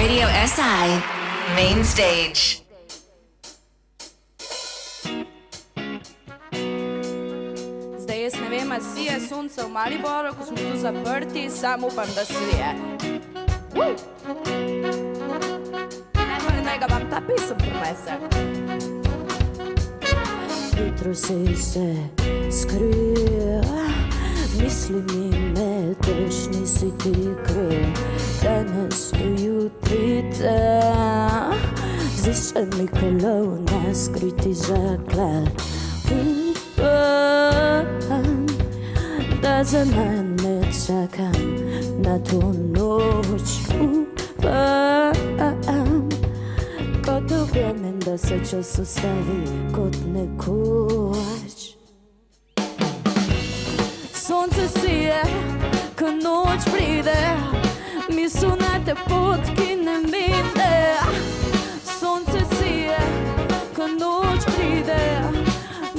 Radio SI Main Stage. Zdaj jaz ne vem, a sije sonce v Mariboru, ko smo tu zaprti, sam upam, da svije. Naj ga vam ta pisem prinese. Jutro si se skril, misli mi meteš, nisi ti kriv. Danes do jutri te, zdi se mi kolov na skriti zaklad. Upam, da za mene čakam na to noč. Upam, kot uvjernem da se čas ostavi kot nekoč. Sonce sije, ko noč pride, misel na te pot, ki ne mine. Sonce sije, ko noč pride,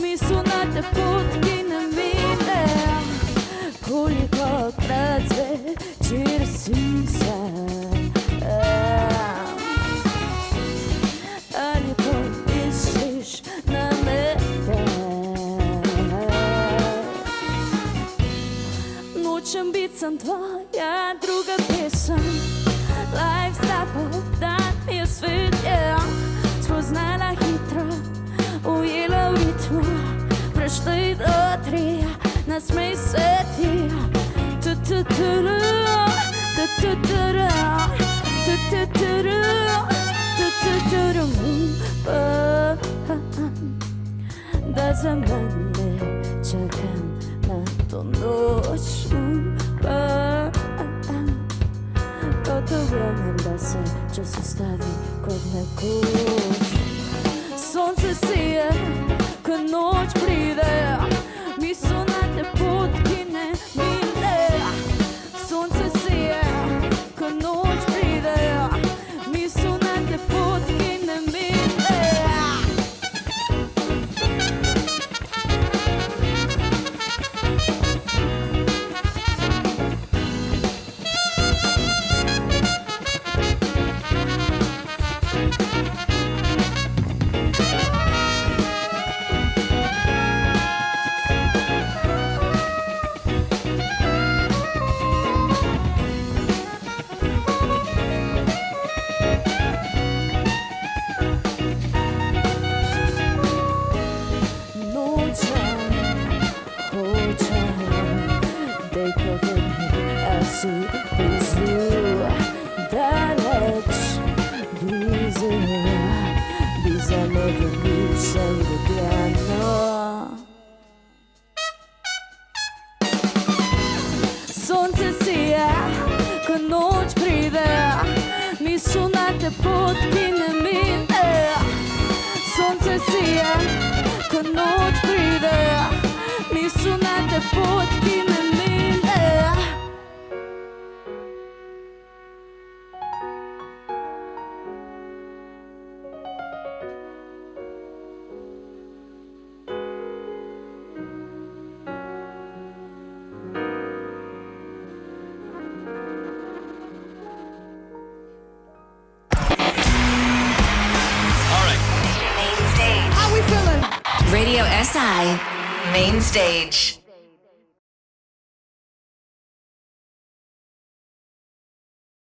misel na te pot, ki ne mine. Kolikokrat zvečer si sam, ali pomisliš na mene? Nočem biti sam tvoja druga pesem, life zapal, dan je svet, spoznala hitro, ujela v ritmu, preštej do 3, nasmej se ti. Da za mene čakam na to noč. Kot uvjernem da se čas ostavi kot nekoč. Sonce sije, ko noč pride, misel na te pot, ki ne mine. Sonce sije, ko noč pride, misel na te pot, ki ne mine. Sonce sije, ko noč pride, misel na te pot, ki ne mine. Sonce sije, ko noč pride, misel na te pot, ki ne mine. Radio SI Main Stage.